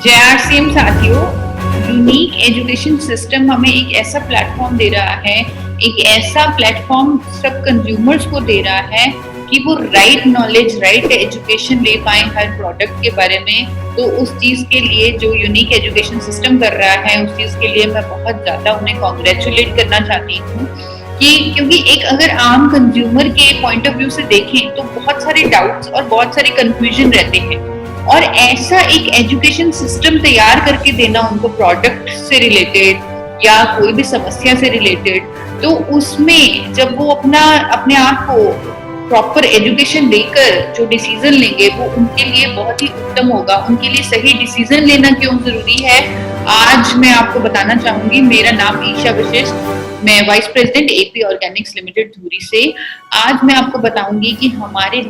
जय आरसीएम साथियों, unique education system हमें एक ऐसा प्लेटफॉर्म दे रहा है, एक ऐसा प्लेटफॉर्म सब कंज्यूमर्स को दे रहा है कि वो राइट नॉलेज, राइट एजुकेशन ले पाए हर प्रोडक्ट के बारे में। तो उस चीज के लिए जो यूनिक एजुकेशन सिस्टम कर रहा है, उस चीज के लिए मैं बहुत ज्यादा उन्हें कॉन्ग्रेचुलेट करना चाहती हूँ कि क्योंकि एक अगर आम कंज्यूमर के पॉइंट ऑफ व्यू से देखें तो बहुत सारे डाउट्स और बहुत सारे कंफ्यूजन रहते हैं, और ऐसा एक एजुकेशन सिस्टम तैयार करके देना उनको प्रोडक्ट से रिलेटेड या कोई भी समस्या से रिलेटेड, तो उसमें जब वो अपने आप को प्रॉपर एजुकेशन लेकर जो डिसीजन लेंगे वो उनके लिए बहुत ही उत्तम होगा। उनके लिए सही डिसीजन लेना क्यों जरूरी है, आज मैं आपको बताना चाहूंगी। मेरा नाम ईशा विशिष्ट, मैं vice president AP Organics limited धुरी से। आज मैं आपको बताऊंगी कि हमारे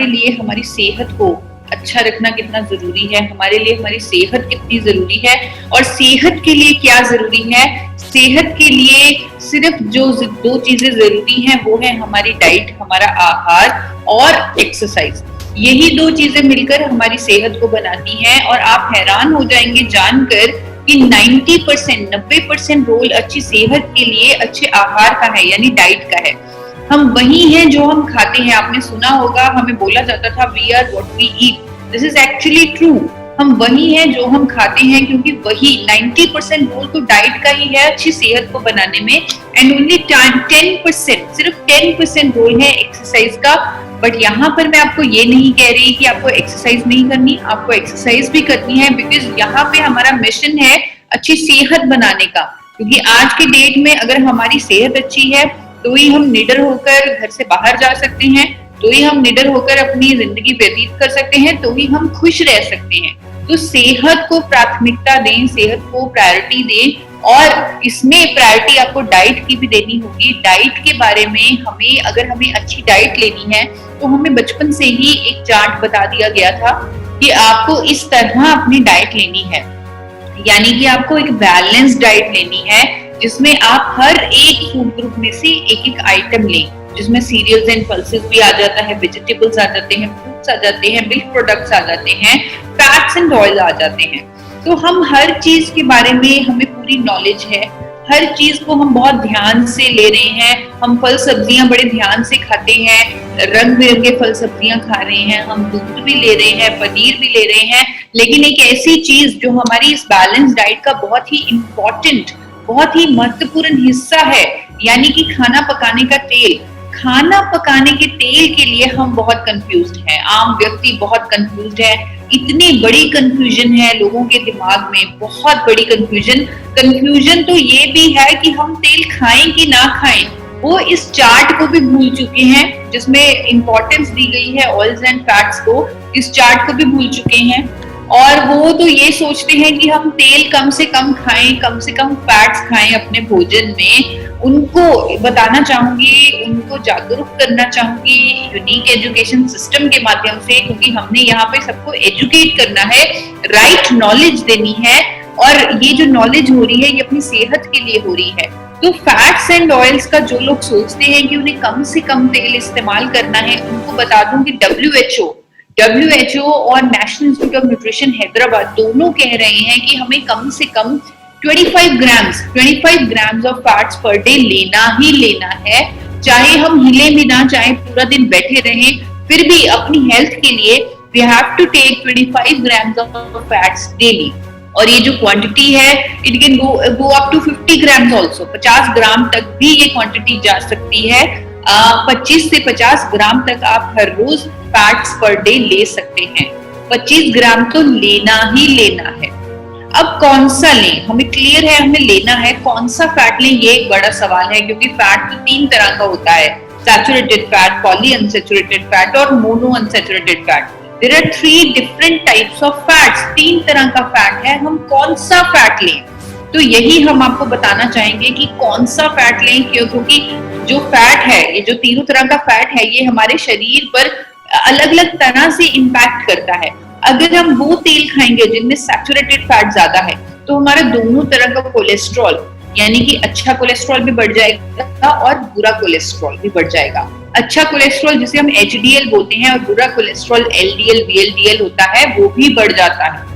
लिए हमारी सेहत को अच्छा रखना कितना जरूरी है, हमारे लिए हमारी सेहत कितनी जरूरी है, और सेहत के लिए क्या जरूरी है। सेहत के लिए सिर्फ जो दो चीजें जरूरी हैं वो है हमारी डाइट, हमारा आहार और एक्सरसाइज। यही दो चीजें मिलकर हमारी सेहत को बनाती हैं, और आप हैरान हो जाएंगे जानकर कि 90% रोल अच्छी सेहत के लिए अच्छे आहार का है, यानी डाइट का है। हम वही हैं जो हम खाते हैं। आपने सुना होगा, हमें बोला जाता था we are what we eat. This is actually true. हम वही हैं जो हम खाते हैं, क्योंकि वही 90% रोल तो डाइट का ही है अच्छी सेहत को बनाने में, एंड ओनली 10%, सिर्फ 10% रोल है एक्सरसाइज का। बट यहाँ पर मैं आपको ये नहीं कह रही कि आपको एक्सरसाइज नहीं करनी, आपको एक्सरसाइज भी करनी है, बिकॉज यहाँ पे हमारा मिशन है अच्छी सेहत बनाने का। क्योंकि आज के डेट में अगर हमारी सेहत अच्छी है तो ही हम निडर होकर घर से बाहर जा सकते हैं, तो ही हम निडर होकर अपनी जिंदगी व्यतीत कर सकते हैं, तो ही हम खुश रह सकते हैं। तो सेहत को प्राथमिकता दें, सेहत को प्रायोरिटी दें, और इसमें प्रायोरिटी आपको डाइट की भी देनी होगी। डाइट के बारे में अगर हमें अच्छी डाइट लेनी है तो हमें बचपन से ही एक चार्ट बता दिया गया था कि आपको इस तरह अपनी डाइट लेनी है, यानी कि आपको एक बैलेंस डाइट लेनी है जिसमें आप हर एक फूड ग्रुप में से एक एक आइटम लें, जिसमें सीरियल्स एंड पल्सेस भी आ जाता है, वेजिटेबल्स आ जाते हैं, फ्रूट्स आ जाते हैं, मिल्क प्रोडक्ट्स आ जाते हैं, फैट्स एंड ऑयल आ जाते हैं। तो हम हर चीज के बारे में हमें पूरी नॉलेज है, हर चीज को हम बहुत ध्यान से ले रहे हैं। हम फल सब्जियां बड़े ध्यान से खाते हैं, रंग बिरंगे फल सब्जियां खा रहे हैं, हम दूध भी ले रहे हैं, पनीर भी ले रहे हैं। लेकिन एक ऐसी चीज जो हमारी इस बैलेंस डाइट का बहुत ही इम्पोर्टेंट, बहुत ही महत्वपूर्ण हिस्सा है, यानी कि खाना पकाने का तेल। खाना पकाने के तेल के लिए हम बहुत कंफ्यूज्ड हैं, आम व्यक्ति बहुत कंफ्यूज्ड है। इतनी बड़ी कंफ्यूजन है लोगों के दिमाग में, बहुत बड़ी कंफ्यूजन तो ये भी है कि हम तेल खाएं कि ना खाएं। वो इस चार्ट को भी भूल चुके हैं जिसमें इंपॉर्टेंस दी गई है ऑयल्स एंड फैट्स को, इस चार्ट को भी भूल चुके हैं। और वो तो ये सोचते हैं कि हम तेल कम से कम खाएं, कम से कम फैट्स खाएं अपने भोजन में। उनको बताना चाहूंगी, उनको जागरूक करना चाहूंगी यूनिक एजुकेशन सिस्टम के माध्यम से, क्योंकि हमने यहाँ पे सबको एजुकेट करना है, राइट नॉलेज देनी है, और ये जो नॉलेज हो रही है ये अपनी सेहत के लिए हो रही है। तो फैट्स एंड ऑयल्स का जो लोग सोचते हैं कि उन्हें कम से कम तेल इस्तेमाल करना है, उनको बता दूं कि WHO और national institute of nutrition Hyderabad दोनों कह रहे हैं कि हमें कम से कम 25 grams of fats per day लेना ही लेना है। चाहे हम हिले भी ना, चाहे पूरा दिन बैठे रहें, फिर भी अपनी हेल्थ के लिए we have to take 25 grams of fats daily. और ये जो क्वांटिटी है it can go up to 50 grams also, 50 gram तक भी ये क्वांटिटी जा सकती है। 25 से 50 ग्राम तक आप हर रोज फैट्स पर डे ले सकते हैं। 25 ग्राम तो लेना ही लेना है। अब कौन सा लें, हमें क्लियर है हमें लेना है, कौन सा फैट लें ये एक बड़ा सवाल है, क्योंकि फैट तो 3 तरह का होता है, saturated fat, poly unsaturated fat और mono unsaturated fat. There are 3 different types of fats, 3 तरह का फैट है। हम कौन सा फैट लें, तो यही हम आपको बताना चाहेंगे कि कौन सा फैट लें, क्योंकि जो फैट है, ये जो तीनों तरह का फैट है, ये हमारे शरीर पर अलग अलग तरह से इम्पैक्ट करता है। अगर हम वो तेल खाएंगे जिनमें सैचुरेटेड फैट ज्यादा है, तो हमारा दोनों तरह का कोलेस्ट्रॉल, यानी कि अच्छा कोलेस्ट्रॉल भी बढ़ जाएगा और बुरा कोलेस्ट्रॉल भी बढ़ जाएगा। अच्छा कोलेस्ट्रॉल जिसे हम एचडीएल बोलते हैं और बुरा कोलेस्ट्रॉल एलडीएल वीएलडीएल होता है, वो भी बढ़ जाता है।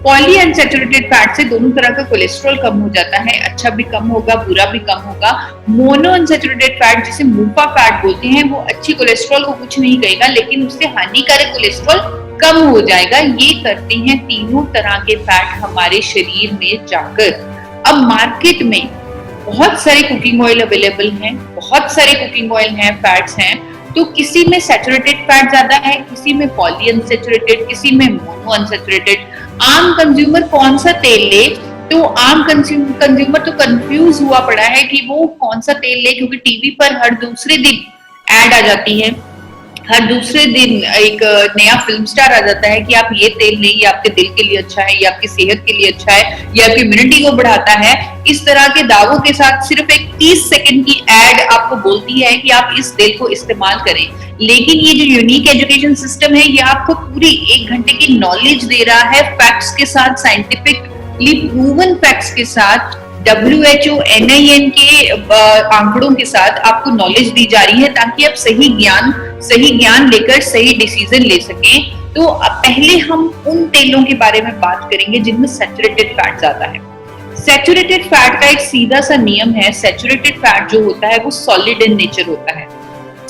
पॉली अनसैचुरेटेड फैट से दोनों तरह का कोलेस्ट्रॉल कम हो जाता है, अच्छा भी कम होगा, बुरा भी कम होगा। मोनो अनसैचुरेटेड फैट जिसे मूफा फैट बोलते हैं, वो अच्छी कोलेस्ट्रॉल को कुछ नहीं कहेगा, लेकिन उससे हानिकारक कोलेस्ट्रॉल कम हो जाएगा। ये करते हैं तीनों तरह के फैट हमारे शरीर में जाकर। अब मार्केट में बहुत सारे कुकिंग ऑयल अवेलेबल हैं, बहुत सारे कुकिंग ऑयल हैं, फैट्स हैं, तो किसी में सैचुरेटेड फैट ज्यादा है, किसी में पॉली अनसैचुरेटेड, किसी में मोनो अनसैचुरेटेड। आम कंज्यूमर कौन सा तेल ले, तो आम कंज्यूमर तो कंफ्यूज हुआ पड़ा है कि वो कौन सा तेल ले, क्योंकि टीवी पर हर दूसरे दिन ऐड आ जाती है, हर दूसरे दिन एक नया फिल्म स्टार आ जाता है कि आप ये तेल लें, ये आपके दिल के लिए अच्छा है, ये आपकी सेहत के लिए अच्छा है, ये आपकी इम्यूनिटी को बढ़ाता है। इस तरह के दावों के साथ सिर्फ एक 30 सेकंड की एड आपको बोलती है कि आप इस तेल को इस्तेमाल करें, लेकिन ये जो यूनिक एजुकेशन सिस्टम है, ये आपको पूरी 1 घंटे की नॉलेज दे रहा है, फैक्ट्स के साथ, साइंटिफिकली प्रूवन फैक्ट्स के साथ, WHO NIN के आंकड़ों के साथ आपको नॉलेज दी जा रही है, ताकि आप सही ज्ञान लेकर सही डिसीजन ले सकें। तो पहले हम उन तेलों के बारे में बात करेंगे जिनमें सैचुरेटेड फैट ज्यादा है। सैचुरेटेड फैट का एक सीधा सा नियम है, सैचुरेटेड फैट जो होता है वो सॉलिड इन नेचर होता है।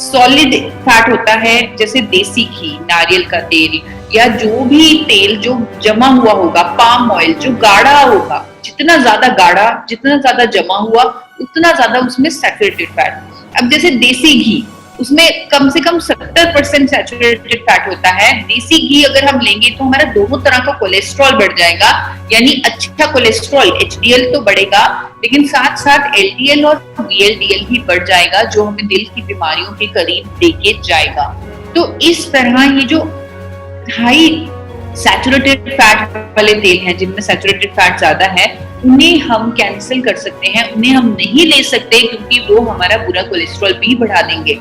सॉलिड फैट होता है जैसे देसी घी, नारियल का तेल, या जो भी तेल जो जमा हुआ होगा, पाम ऑयल जो गाढ़ा होगा, जितना ज्यादा गाढ़ा, जितना ज्यादा जमा हुआ, उतना ज्यादा उसमें सैचुरेटेड फैट। अब जैसे देसी घी, उसमें कम से कम 70% सैचुरेटेड फैट होता है। देसी घी अगर हम लेंगे तो हमारा दोनों तरह का कोलेस्ट्रॉल बढ़ जाएगा, यानी अच्छा कोलेस्ट्रॉल एचडीएल तो बढ़ेगा, लेकिन साथ साथ एलडीएल और वीएलडीएल भी बढ़ जाएगा, जो हमें दिल की बीमारियों के करीब लेके जाएगा। तो इस तरह ये जो हाई सैचुरेटेड फैट वाले तेल हैं, जिनमें सैचुरेटेड फैट ज्यादा है, उन्हें हम कैंसिल कर सकते हैं, उन्हें हम नहीं ले सकते, क्योंकि वो हमारा बुरा कोलेस्ट्रॉल भी बढ़ा देंगे।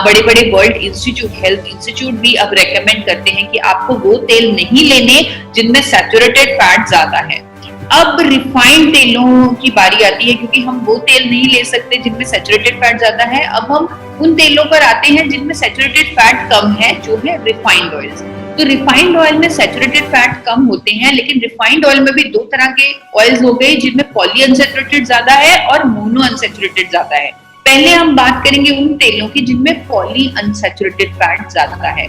बड़े बड़े वर्ल्ड इंस्टीट्यूट, हेल्थ इंस्टीट्यूट भी अब रेकमेंड करते हैं कि आपको वो तेल नहीं लेने जिनमें सैचुरेटेड फैट ज्यादा है। अब रिफाइंड तेलों की बारी आती है, क्योंकि हम वो तेल नहीं ले सकते जिनमें सैचुरेटेड फैट ज्यादा है। अब हम उन तेलों पर आते हैं जिनमें सैचुरेटेड फैट कम है, जो है रिफाइंड ऑयल्स। तो रिफाइंड ऑयल में सैचुरेटेड फैट कम होते हैं, लेकिन रिफाइंड ऑयल में भी दो तरह के ऑयल्स हो गए, जिनमें पॉली अनसैचुरेटेड ज्यादा है और मोनो अनसैचुरेटेड ज्यादा है। पहले हम बात करेंगे उन तेलों की जिनमें पॉली अनसैचुरेटेड फैट ज्यादा है।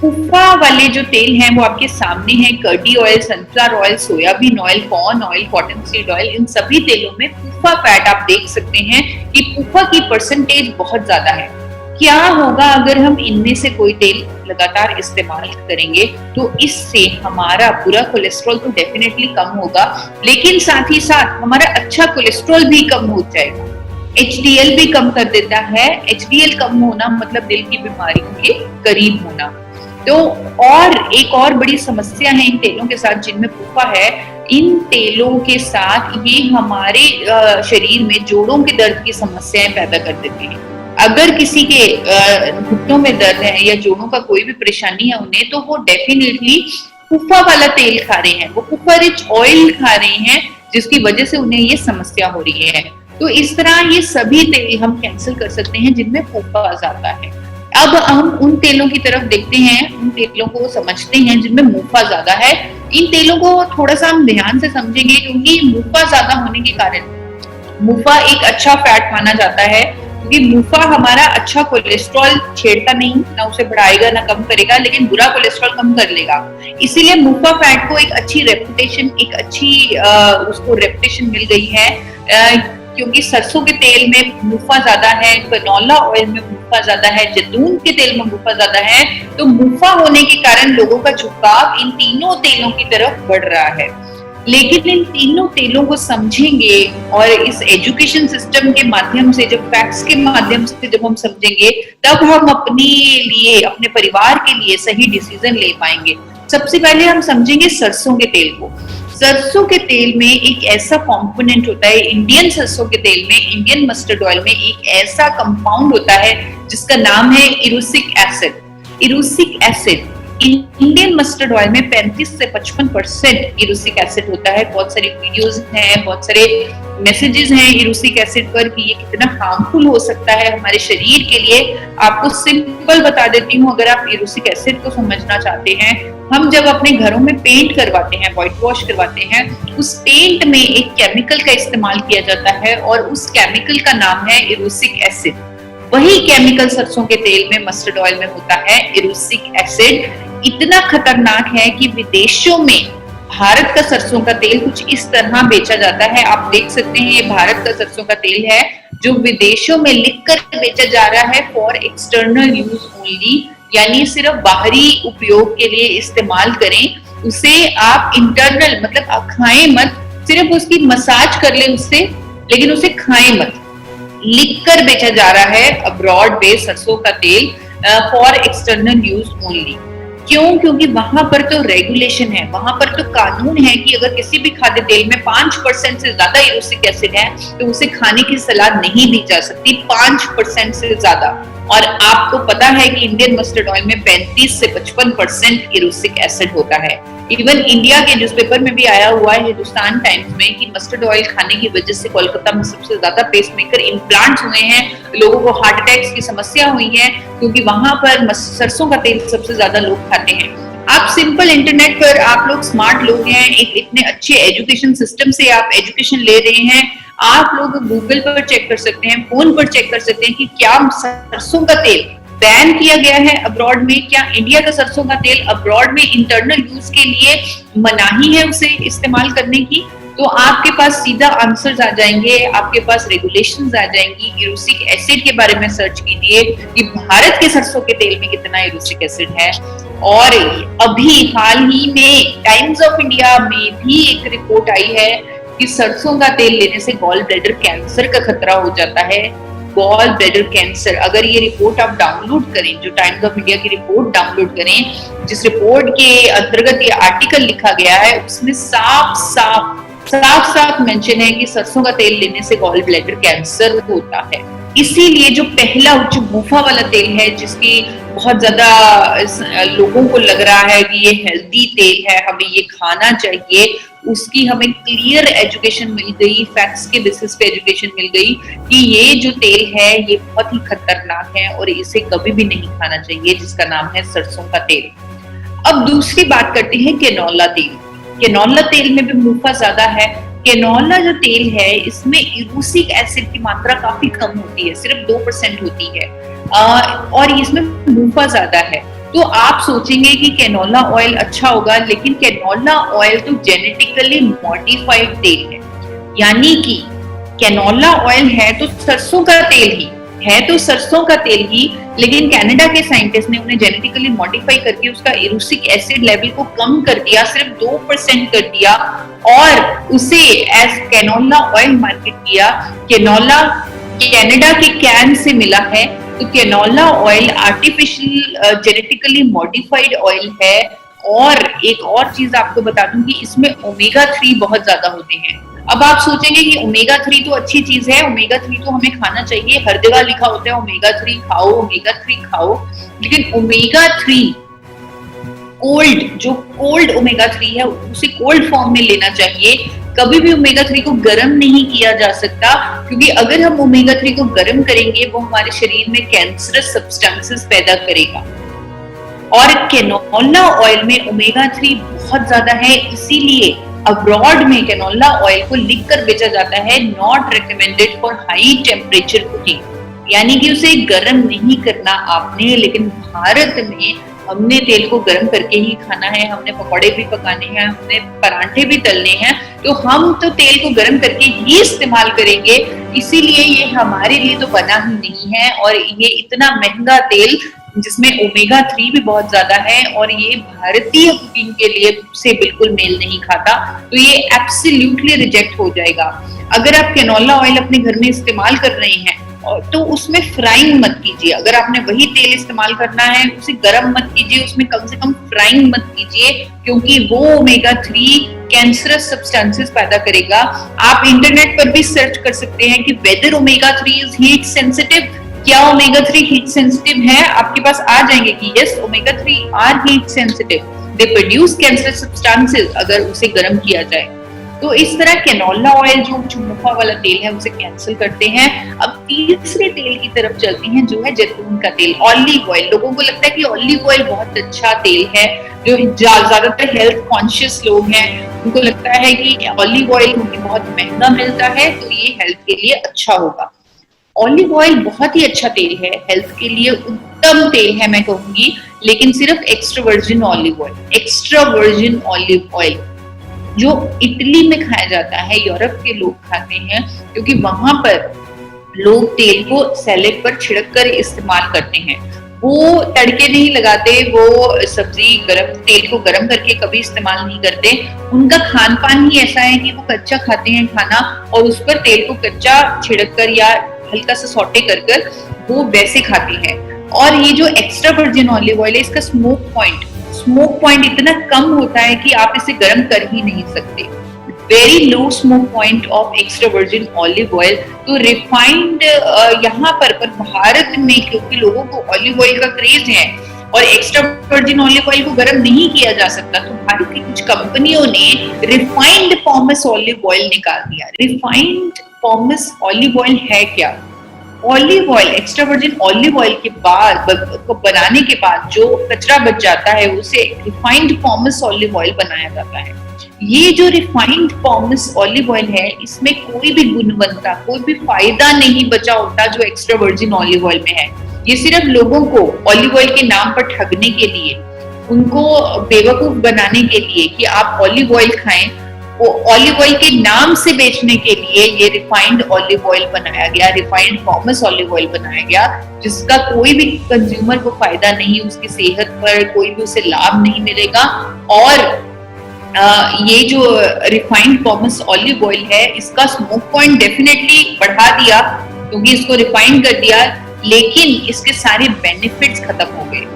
कुफा वाले जो तेल हैं वो आपके सामने हैं, कर्डी oil, sunflower oil, soyabean oil, corn oil, cotton seed oil, इन सभी तेलों में कुफा फैट आप देख सकते हैं कि कुफा की परसेंटेज बहुत ज्यादा है। क्या होगा अगर हम इनमें से कोई तेल लगातार इस्तेमाल करेंगे, तो इससे हमारा बुरा कोलेस्ट्रॉल तो डेफिनेटली कम होगा, लेकिन साथ ही साथ हमारा अच्छा कोलेस्ट्रॉल भी कम हो जाएगा। एचडीएल भी कम कर देता है। एचडीएल कम होना मतलब दिल की बीमारियों के करीब होना। तो और एक और बड़ी समस्या है इन तेलों के साथ जिनमें कुफा है, इन तेलों के साथ ये हमारे शरीर में जोड़ों के दर्द की समस्याएं पैदा कर देते हैं। अगर किसी के घुटनों में दर्द है या जोड़ों का कोई भी परेशानी है उन्हें, तो वो डेफिनेटली कुफा वाला तेल खा रहे हैं, वो कुफा रिच ऑयल खा रहे हैं, जिसकी वजह से उन्हें ये समस्या हो रही है। तो इस तरह ये सभी तेल हम कैंसिल कर सकते हैं जिनमें कुफा ज्यादा है। अब हम उन तेलों की तरफ देखते हैं, उन तेलों को समझते हैं जिनमें मुफा ज्यादा है। इन तेलों को थोड़ा सा हम ध्यान से समझेंगे, क्योंकि मुफा ज्यादा होने के कारण मुफा एक अच्छा फैट माना जाता है, क्योंकि मुफा हमारा अच्छा कोलेस्ट्रॉल छेड़ता नहीं, ना उसे बढ़ाएगा ना कम करेगा, लेकिन बुरा कोलेस्ट्रॉल कम कर लेगा। इसीलिए मुफा फैट को एक अच्छी रेपुटेशन, एक अच्छी उसको रेपुटेशन मिल गई है, क्योंकि सरसों के तेल में मुफा ज्यादा है, कनोला ऑयल में मुफा ज्यादा है, जैतून के तेल में मुफा ज्यादा है। तो मुफा होने के कारण लोगों का झुकाव इन तीनों तेलों की तरफ बढ़ रहा है। लेकिन इन तीनों तेलों को समझेंगे और इस एजुकेशन सिस्टम के माध्यम से, जब फैक्ट्स के माध्यम से जब हम समझेंगे, तब हम अपने लिए, अपने परिवार के लिए सही डिसीजन ले पाएंगे। सबसे पहले हम समझेंगे सरसों के तेल को। सरसों के तेल में एक ऐसा कंपोनेंट होता है, इंडियन सरसों के तेल में, इंडियन मस्टर्ड ऑयल में एक ऐसा कंपाउंड होता है जिसका नाम है erucic acid. Erucic acid Indian mustard oil में 35 से 55% इरूसिक एसिड होता है। बहुत सारी वीडियोस हैं, बहुत सारे मैसेजेस हैं इरूसिक एसिड पर कि ये कितना हार्मफुल हो सकता है हमारे शरीर के लिए। आपको सिंपल बता देती हूँ, अगर आप इरूसिक एसिड को समझना चाहते हैं, हम जब अपने घरों में पेंट करवाते हैं, व्हाइट वॉश करवाते हैं, उस पेंट में एक केमिकल का इस्तेमाल किया जाता है और उस केमिकल का नाम है इरूसिक एसिड। वही केमिकल सरसों के तेल में, मस्टर्ड ऑयल में होता है इरूसिक एसिड। इतना खतरनाक है कि विदेशों में भारत का सरसों का तेल कुछ इस तरह बेचा जाता है। आप देख सकते हैं, ये भारत का सरसों का तेल है जो विदेशों में लिखकर बेचा जा रहा है फॉर एक्सटर्नल यूज ओनली, यानी सिर्फ बाहरी उपयोग के लिए इस्तेमाल करें उसे। आप इंटरनल मतलब आप खाएं मत, सिर्फ उसकी मसाज कर लें उससे, लेकिन उसे खाएं मत। लिखकर बेचा जा रहा है अब्रॉड बेस्ड सरसों का तेल फॉर एक्सटर्नल यूज ओनली। क्यों? क्योंकि वहां पर तो रेगुलेशन है, वहां पर तो कानून है कि अगर किसी भी खाद्य तेल में 5% से ज्यादा इरूसिक एसिड है तो उसे खाने की सलाह नहीं दी जा सकती, 5% से ज्यादा। और आपको पता है कि इंडियन मस्टर्ड ऑयल में 35 से 55% इरूसिक एसिड होता है। इवन इंडिया के न्यूज़पेपर में भी आया हुआ है, हिंदुस्तान टाइम्स में, कि मस्टर्ड ऑयल खाने की वजह से कोलकाता में सबसे ज्यादा पेसमेकर इम्प्लांट्स हुए हैं, लोगों को हार्ट अटैक्स की समस्या हुई है, क्योंकि वहां पर सरसों का तेल सबसे ज्यादा लोग खाते हैं। आप सिंपल इंटरनेट पर, आप लोग स्मार्ट लोग हैं, एक इतने अच्छे एजुकेशन सिस्टम से आप एजुकेशन ले रहे हैं, आप लोग गूगल पर चेक कर सकते हैं, फोन पर चेक कर सकते हैं कि क्या सरसों का तेल बैन किया गया है अब्रॉड में, क्या इंडिया का सरसों का तेल अब्रॉड में इंटरनल यूज के लिए मनाही है उसे इस्तेमाल करने की। तो आपके पास सीधा आंसर्स आ जाएंगे, आपके पास रेगुलेशंस आ जाएंगी। इरूसिक एसिड के बारे में सर्च कीजिए कि भारत के सरसों के तेल में कितना इरूसिक एसिड है। और अभी हाल ही में टाइम्स ऑफ इंडिया में भी एक रिपोर्ट आई है कि सरसों का तेल लेने से गॉल ब्लैडर कैंसर का खतरा हो जाता है। गॉल ब्लैडर कैंसर, अगर ये रिपोर्ट आप डाउनलोड करें, जो टाइम्स ऑफ इंडिया की रिपोर्ट डाउनलोड करें, जिस रिपोर्ट के अंतर्गत ये आर्टिकल लिखा गया है, उसमें साफ साफ मेंशन है कि सरसों का तेल लेने से गॉल ब्लैडर कैंसर होता है। इसीलिए जो पहला जो गुफा वाला तेल है, जिसकी बहुत ज्यादा लोगों को लग रहा है कि ये हेल्दी तेल है, हमें ये खाना चाहिए, उसकी हमें क्लियर एजुकेशन मिल गई, फैक्ट्स के बेसिस पे एजुकेशन मिल गई कि ये जो तेल है ये बहुत ही खतरनाक है और इसे कभी भी नहीं खाना चाहिए, जिसका नाम है सरसों का तेल। अब दूसरी बात करते हैं कैनोला तेल। कैनोला तेल में भी मुनाफा ज्यादा है। कैनोला जो तेल है इसमें इरूसिक एसिड की मात्रा काफी कम होती है, सिर्फ 2% होती है, और इसमें मुनाफा ज्यादा है। तो आप सोचेंगे कि कैनोला ऑयल अच्छा होगा, लेकिन कैनोला ऑयल तो जेनेटिकली मॉडिफाइड तेल है, यानी कि कैनोला ऑयल है तो सरसों का तेल ही है, तो सरसों का तेल ही, लेकिन कनाडा के साइंटिस्ट ने उन्हें जेनेटिकली मॉडिफाई करके उसका इरूसिक एसिड लेवल को कम कर दिया, सिर्फ 2% कर दिया, और उसे एज कैनोला ऑयल मार्केट किया। कैनोला कनाडा के कैन से मिला है, तो canola oil artificial genetically modified oil है। और एक और चीज आपको बता दूं कि इसमें ओमेगा 3 बहुत ज्यादा होते हैं। अब आप सोचेंगे कि ओमेगा 3 तो अच्छी चीज है, ओमेगा 3 तो हमें खाना चाहिए, हर जगह लिखा होता है ओमेगा 3 खाओ, ओमेगा 3 खाओ, लेकिन ओमेगा 3 कोल्ड ओमेगा 3 है उसे कोल्ड फॉर्म में लेना चाहिए। कभी भी ओमेगा 3 को गर्म नहीं किया जा सकता, क्योंकि अगर हम ओमेगा 3 को गर्म करेंगे वो हमारे शरीर में कैंसरस सब्सटेंसेस पैदा करेगा। और कैनोला ऑयल में ओमेगा 3 बहुत ज्यादा है, इसीलिए अब्रॉड में कैनोला ऑयल को लिखकर बेचा जाता है not recommended for high temperature cooking, यानी कि उसे गर्म नहीं करना आपने। लेकिन भारत में हमने तेल को गर्म करके ही खाना है, हमने पकौड़े भी पकाने हैं, हमने परांठे भी तलने हैं, तो हम तो तेल को गर्म करके ही इस्तेमाल करेंगे। इसीलिए ये हमारे लिए तो बना ही नहीं है, और ये इतना महंगा तेल जिसमें ओमेगा 3 भी बहुत ज्यादा है, और ये भारतीय कुकिंग के लिए से बिल्कुल मेल नहीं खाता, तो ये एब्सोल्युटली रिजेक्ट हो जाएगा। अगर आप कैनोला ऑयल अपने घर में इस्तेमाल कर रहे हैं तो उसमें फ्राइंग मत कीजिए। अगर आपने वही तेल इस्तेमाल करना है उसे गर्म मत कीजिए, उसमें कम से कम फ्राइंग मत कीजिए, क्योंकि वो ओमेगा 3 कैंसरस सब्सटेंसेस पैदा करेगा। आप इंटरनेट पर भी सर्च कर सकते हैं कि whether omega 3 is heat sensitive, क्या ओमेगा 3 हीट सेंसिटिव है? आपके पास आ जाएंगे कि yes, omega 3 are heat sensitive, they produce cancer substances अगर उसे गर्म किया जाए। तो इस तरह कैनोला ऑयल जो मुफा वाला तेल है उसे कैंसिल करते हैं। अब तीसरे तेल की तरफ चलते हैं जो है जैतून का तेल, ऑलिव ऑयल। लोगों को लगता है कि ऑलिव ऑयल बहुत अच्छा तेल है, जो ज्यादातर हेल्थ कॉन्शियस लोग हैं उनको लगता है कि ऑलिव ऑयल क्योंकि बहुत महंगा मिलता है तो ये हेल्थ के लिए अच्छा होगा। ऑलिव ऑयल बहुत ही अच्छा तेल है, हेल्थ के लिए उत्तम तेल है मैं कहूंगी, लेकिन सिर्फ extra virgin olive oil, extra virgin olive oil जो इटली में खाया जाता है, यूरोप के लोग खाते हैं क्योंकि वहां पर लोग तेल को सैलेड पर छिड़क कर इस्तेमाल करते हैं। वो तड़के नहीं लगाते, वो सब्जी गरम तेल को गरम करके कभी इस्तेमाल नहीं करते। उनका खान पान ही ऐसा है कि वो कच्चा खाते हैं खाना और उस पर तेल को कच्चा छिड़क कर या हल्का सा सौटे कर वो वैसे खाते हैं। और ये जो एक्स्ट्रा वर्जिन ऑलिव ऑयल है इसका स्मोक पॉइंट इतना कम होता है कि आप इसे गर्म कर ही नहीं सकते। Very low smoke point of extra virgin olive oil. तो रिफाइंड यहाँ पर भारत में क्योंकि लोगों को ऑलिव ऑयल का क्रेज है और एक्स्ट्रा वर्जिन ऑलिव ऑयल को गर्म नहीं किया जा सकता, तो भारत की कुछ कंपनियों ने रिफाइंड पॉमेस ऑलिव ऑयल निकाल दिया। रिफाइंड पॉमेस ऑलिव ऑयल है क्या? Olive oil, extra virgin olive oil के बाद को बनाने के बाद जो कचरा बच जाता है उसे रिफाइंड पॉमेस ऑलिव ऑयल बनाया जाता है। ये जो रिफाइंड पॉमेस ऑलिव ऑयल है इसमें कोई भी गुणवत्ता, कोई भी फायदा नहीं बचा होता जो एक्स्ट्रा वर्जिन ऑलिव ऑयल में है। ये सिर्फ लोगों को ऑलिव ऑयल के नाम पर ठगने के लिए, उनको बेवकूफ बनाने के लिए कि आप ऑलिव ऑयल खाएं, वो ऑलिव ऑयल के नाम से बेचने के लिए ये रिफाइंड ऑलिव ऑयल बनाया गया, रिफाइंड पॉमेस ऑलिव ऑयल बनाया गया, जिसका कोई भी कंज्यूमर को फायदा नहीं, उसकी सेहत पर कोई भी उसे लाभ नहीं मिलेगा। और ये जो रिफाइंड पॉमेस ऑलिव ऑयल है इसका स्मोक पॉइंट डेफिनेटली बढ़ा दिया क्योंकि इसको रिफाइंड कर दिया, लेकिन इसके सारे बेनिफिट्स खत्म हो गए।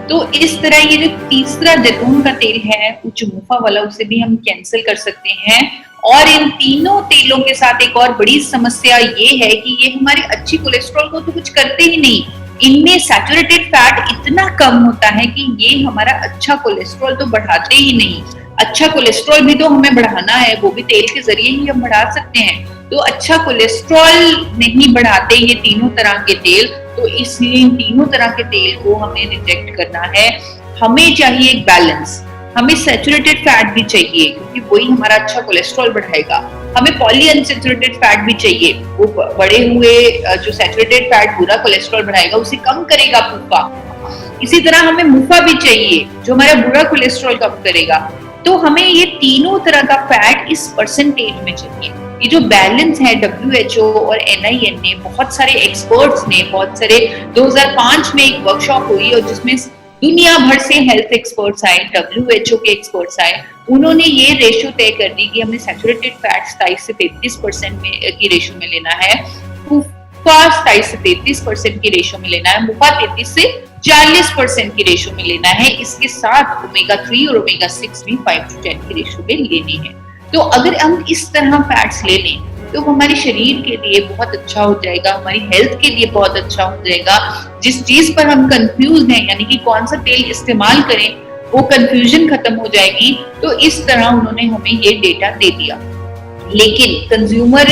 तो इस तरह ये जो तीसरा जैतून का तेल है उच्च मुफा वाला, उसे भी हम कैंसिल कर सकते हैं। और इन तीनों तेलों के साथ एक और बड़ी समस्या ये है कि ये हमारे अच्छी कोलेस्ट्रॉल को तो कुछ करते ही नहीं, इनमें सैचुरेटेड फैट इतना कम होता है कि ये हमारा अच्छा कोलेस्ट्रॉल तो बढ़ाते ही नहीं। अच्छा कोलेस्ट्रॉल भी तो हमें बढ़ाना है, वो भी तेल के जरिए ही हम बढ़ा सकते हैं। तो अच्छा कोलेस्ट्रॉल नहीं बढ़ाते ये तीनों तरह के तेल, तो इसलिए इन तीनों तरह के तेल को हमें रिजेक्ट करना है। हमें चाहिए एक बैलेंस, हमें सैचुरेटेड फैट भी चाहिए क्योंकि वही हमारा अच्छा कोलेस्ट्रॉल बढ़ाएगा। हमें पॉली अनसैचुरेटेड फैट भी चाहिए, वो बढ़े हुए जो सैचुरेटेड फैट बुरा कोलेस्ट्रॉल बढ़ाएगा उसे कम करेगा मुफा। इसी तरह हमें मुफा भी चाहिए जो हमारा बुरा कोलेस्ट्रॉल कम करेगा। तो हमें ये तीनों तरह का फैट इस परसेंटेज में चाहिए। ये जो बैलेंस है WHO और NIN ने, बहुत सारे एक्सपर्ट्स ने, बहुत सारे 2005 में एक वर्कशॉप हुई और जिसमें दुनिया भर से हेल्थ एक्सपर्ट्स आए, WHO के एक्सपर्ट्स आए, उन्होंने ये रेशियो तय कर दी कि हमें सैचुरेटेड फैट 27 से 33% की रेशियो में लेना है, मुफा 27 से 33% की रेशियो में लेना है, मुफा 33 से 40% की रेशियो में लेना है। इसके साथ ओमेगा 3 और ओमेगा 6 भी 5 to 10 की रेशियो में लेनी है। तो अगर हम इस तरह फैट्स ले लें तो हमारे शरीर के लिए बहुत अच्छा हो जाएगा, हमारी हेल्थ के लिए बहुत अच्छा हो जाएगा। जिस चीज पर हम कंफ्यूज हैं, यानी कि कौन सा तेल इस्तेमाल करें, वो कंफ्यूजन खत्म हो जाएगी। तो इस तरह उन्होंने हमें ये डेटा दे दिया। लेकिन कंज्यूमर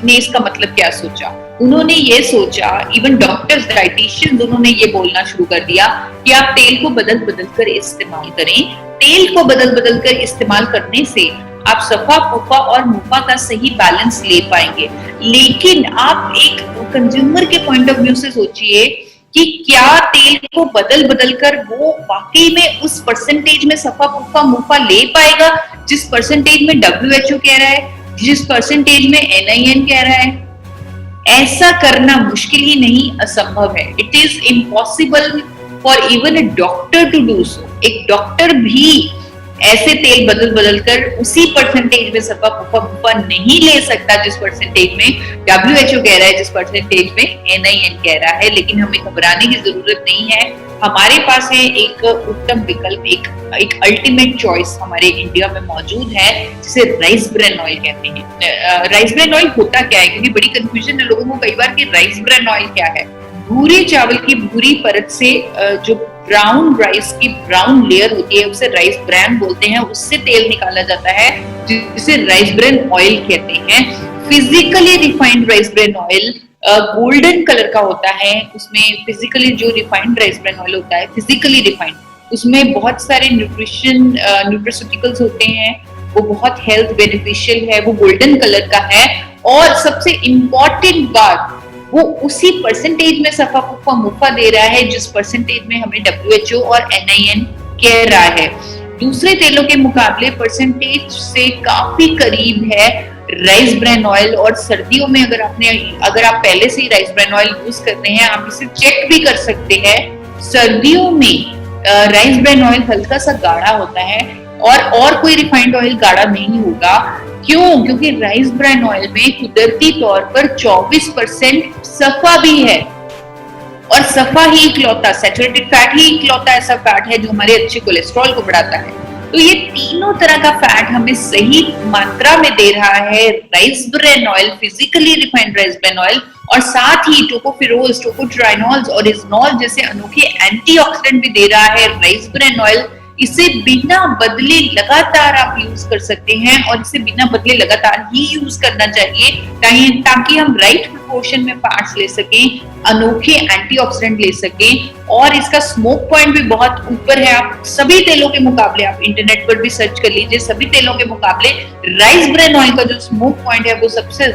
ने इसका मतलब क्या सोचा? उन्होंने ये सोचा, इवन डॉक्टर्स, डाइटिशियंस, उन्होंने ये बोलना शुरू कर दिया कि आप तेल को बदल बदल कर इस्तेमाल करें। तेल को बदल बदल कर इस्तेमाल करने से आप सफा पुफा और मुफा का सही बैलेंस ले पाएंगे। लेकिन आप एक कंज्यूमर के पॉइंट ऑफ व्यू से सोचिए कि क्या तेल को बदल बदल कर वो वाकई में उस परसेंटेज में सफा पुफा मुफा ले पाएगा जिस परसेंटेज में WHO कह रहा है, जिस परसेंटेज में NIN कह रहा है? ऐसा करना मुश्किल ही नहीं, असंभव है। It is impossible for even a doctor to do so. एक डॉक्टर भी ऐसे तेल बदल बदल कर उसी परसेंटेज में सफा पुफा मुफा नहीं ले सकता जिस परसेंटेज में WHO कह रहा है, जिस परसेंटेज में NIN कह रहा है। लेकिन हमें घबराने की जरूरत नहीं है, हमारे पास है एक उत्तम विकल्प, एक अल्टीमेट चॉइस हमारे इंडिया में मौजूद है जिसे राइस ब्रेन ऑयल कहते हैं। राइस ब्रेन ऑयल होता क्या है? क्योंकि बड़ी कंफ्यूजन है लोगों को कई बार कि राइस ब्रेन ऑयल क्या है। भूरे चावल की भूरी परत से जो ब्राउन राइस की ब्राउन लेयर होती है, उसे राइस ब्रैन बोलते हैं, उससे तेल निकाला जाता है जिसे राइस ब्रैन ऑयल कहते हैं। Physically refined rice bran oil golden colour का होता है। उसमें फिजिकली जो रिफाइंड राइस ब्रैन ऑयल होता है, फिजिकली रिफाइंड, उसमें बहुत सारे न्यूट्रिशूटिकल्स होते हैं, वो बहुत हेल्थ बेनिफिशियल है, वो गोल्डन कलर का है। और सबसे इम्पोर्टेंट बात, वो उसी परसेंटेज में सफा पुफा मुफा दे रहा है जिस परसेंटेज में हमें WHO और NIN कह रहा है। दूसरे तेलों के मुकाबले परसेंटेज से काफी करीब है राइस ब्रैन ऑयल। और सर्दियों में अगर आप पहले से ही राइस ब्रैन ऑयल यूज करते हैं, आप इसे चेक भी कर सकते हैं। सर्दियों में राइस ब्रैन ऑयल हल्का सा गाढ़ा होता है और कोई रिफाइंड ऑयल गाढ़ा नहीं होगा। क्यों? क्योंकि राइस ब्रैन ऑयल में कुदरती तौर पर 24% सफा भी है, और सफा ही इकलौता सैचुरेटेड फैट ही इकलौता ऐसा फैट है जो हमारे अच्छे कोलेस्ट्रॉल को बढ़ाता है। तो ये तीनों तरह का फैट हमें सही मात्रा में दे रहा है rice bran oil, physically refined rice bran oil, और साथ ही टोकोफेरोल्स, टोकोट्राइनॉल्स और इथनॉल जैसे अनोखे एंटीऑक्सीडेंट भी दे रहा है राइस ब्रैन ऑयल। इसे बिना बदले लगातार आप यूज कर सकते हैं, और इसे बिना बदले लगातार ही यूज करना चाहिए ताकि हम राइट प्रोपोर्शन में फैट्स ले सकें, अनोखे एंटीऑक्सीडेंट ले सकें। और इसका स्मोक पॉइंट भी बहुत ऊपर है। आप सभी तेलों के मुकाबले, आप इंटरनेट पर भी सर्च कर लीजिए, सभी तेलों के मुकाबले राइस ब्रैन ऑयल का जो स्मोक पॉइंट है वो सबसे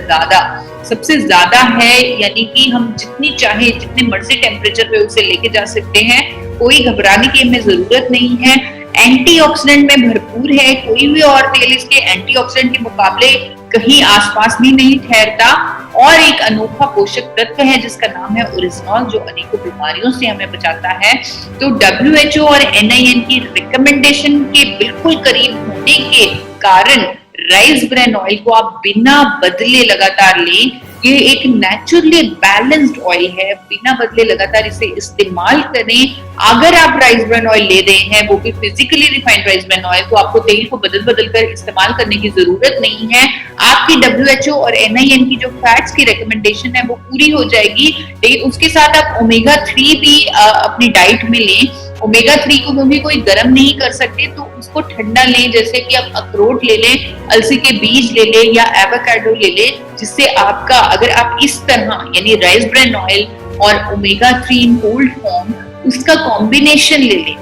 ज्यादा है। यानी कि हम जितनी चाहे, जितने मर्जी टेम्परेचर पे उसे लेके जा सकते हैं, कोई घबराने की हमें जरूरत नहीं है। एंटीऑक्सीडेंट में भरपूर है, कोई भी और तेल इसके एंटीऑक्सीडेंट के मुकाबले कहीं आसपास भी नहीं ठहरता। और एक अनोखा पोषक तत्व है जिसका नाम है ओरिजिनॉल, जो अनेकों बीमारियों से हमें बचाता है। तो WHO और NIN की रिकमेंडेशन के बिल्कुल करीब होने के कारण राइस ब्रैन ऑयल को आप बिना बदले लगातार लें। ये एक नेचुरली बैलेंस्ड ऑयल है, बिना बदले लगातार इसे इस्तेमाल करें। अगर आप राइस ब्रैन ऑयल ले रहे हैं, वो भी physically refined rice bran oil, तो आपको तेल को बदल कर इस्तेमाल करने की जरूरत नहीं है। आपकी WHO और NIN की जो फैट्स की रिकमेंडेशन है वो पूरी हो जाएगी। लेकिन उसके साथ आप ओमेगा 3 भी अपनी डाइट में लें। ओमेगा 3 को भी कोई गर्म नहीं कर सकते, तो उसको ठंडा लें। जैसे कि आप अखरोट ले लें, अलसी के बीज ले लें या एवोकाडो ले लें, जिससे आपका, अगर आप इस तरह यानी राइस ब्रैन ऑयल और ओमेगा 3 इन कोल्ड फॉर्म, उसका कॉम्बिनेशन ले लें,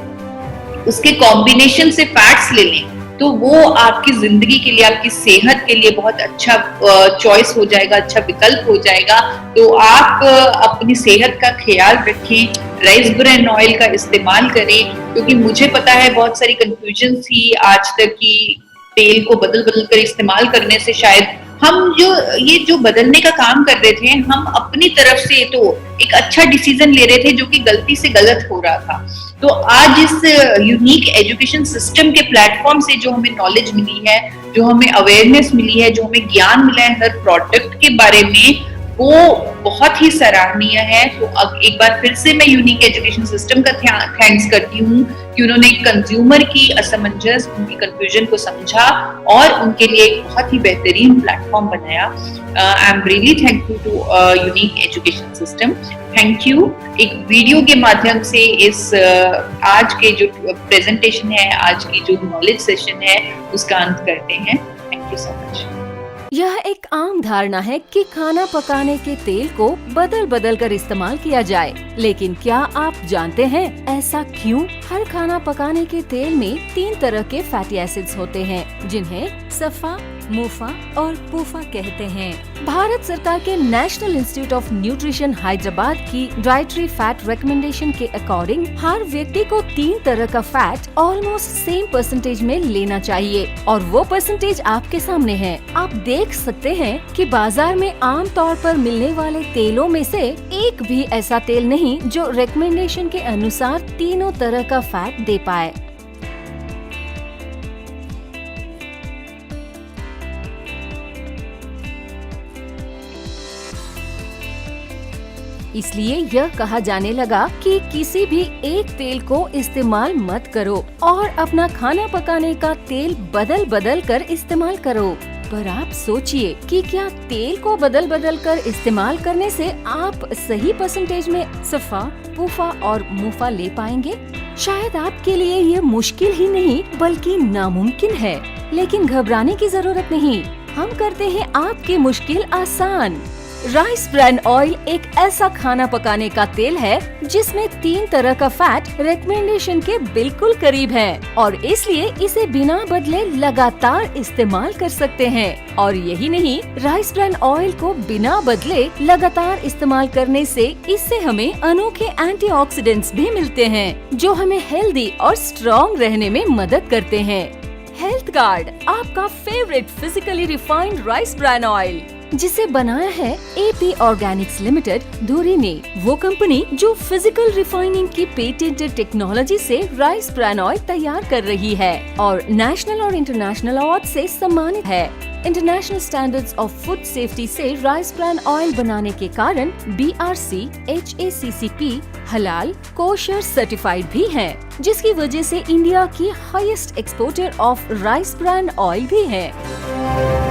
उसके कॉम्बिनेशन से फैट्स ले लें, तो वो आपकी जिंदगी के लिए, आपकी सेहत के लिए बहुत अच्छा चॉइस हो जाएगा, अच्छा विकल्प हो जाएगा। तो आप अपनी सेहत का ख्याल रखें, राइस ब्रैन ऑयल का इस्तेमाल करें। क्योंकि मुझे पता है बहुत सारी कंफ्यूजन थी आज तक की तेल को बदल कर इस्तेमाल करने से शायद हम जो बदलने का काम कर रहे थे, हम अपनी तरफ से तो एक अच्छा डिसीजन ले रहे थे जो कि गलती से गलत हो रहा था। तो आज इस यूनिक एजुकेशन सिस्टम के प्लेटफॉर्म से जो हमें नॉलेज मिली है, जो हमें अवेयरनेस मिली है, जो हमें ज्ञान मिला है हर प्रोडक्ट के बारे में, वो बहुत ही सराहनीय है। तो अब एक बार फिर से मैं यूनिक एजुकेशन सिस्टम का थैंक्स करती हूँ कि उन्होंने कंज्यूमर की असमंजस, उनकी कंफ्यूजन को समझा और उनके लिए एक बहुत ही बेहतरीन प्लेटफॉर्म बनाया। I am really thankful to unique education system. Thank you. एक वीडियो के माध्यम से इस आज के जो प्रेजेंटेशन है, आज की जो नॉलेज सेशन है, उसका अंत करते हैं। Thank you so much. यह एक आम धारणा है कि खाना पकाने के तेल को बदल कर इस्तेमाल किया जाए, लेकिन क्या आप जानते हैं ऐसा क्यों? हर खाना पकाने के तेल में 3 तरह के फैटी एसिड्स होते हैं, जिन्हें सफा, मुफा और पूफा कहते हैं। भारत सरकार के national institute of nutrition Hyderabad की डाइटरी फैट रिकमेंडेशन के अकॉर्डिंग हर व्यक्ति को 3 तरह का फैट ऑलमोस्ट सेम परसेंटेज में लेना चाहिए, और वो परसेंटेज आपके सामने है। आप देख सकते हैं कि बाजार में आम तौर पर मिलने वाले तेलों में से एक भी ऐसा तेल नहीं जो रिकमेंडेशन के अनुसार तीनों तरह का फैट दे पाए। इसलिए यह कहा जाने लगा कि किसी भी एक तेल को इस्तेमाल मत करो और अपना खाना पकाने का तेल बदल कर इस्तेमाल करो। पर आप सोचिए कि क्या तेल को बदल बदल कर इस्तेमाल करने से आप सही परसेंटेज में सफा, पूफा और मुफा ले पाएंगे? शायद आपके लिए ये मुश्किल ही नहीं बल्कि नामुमकिन है, लेकिन घबराने की जरूरत नहीं। हम करते हैं आपकी मुश्किल आसान। राइस ब्रान ऑयल एक ऐसा खाना पकाने का तेल है जिसमें 3 तरह का फैट रिकमेंडेशन के बिल्कुल करीब है और इसलिए इसे बिना बदले लगातार इस्तेमाल कर सकते हैं। और यही नहीं, राइस ब्रान ऑयल को बिना बदले लगातार इस्तेमाल करने से इससे हमें अनोखे एंटीऑक्सीडेंट्स भी मिलते हैं जो हमें हेल्दी और स्ट्रॉन्ग रहने में मदद करते हैं। हेल्थ गार्ड, आपका favourite physically refined rice bran oil, जिसे बनाया है AP ऑर्गेनिक्स लिमिटेड धुरी ने, वो कंपनी जो फिजिकल रिफाइनिंग की पेटेंटेड टेक्नोलॉजी से राइस ब्रान ऑयल तैयार कर रही है और नेशनल और इंटरनेशनल अवार्ड से सम्मानित है। International standards of food safety से राइस ब्रान ऑयल बनाने के कारण BRC HACCP हलाल कोशर सर्टिफाइड भी है, जिसकी वजह से इंडिया की highest exporter of rice bran oil भी है।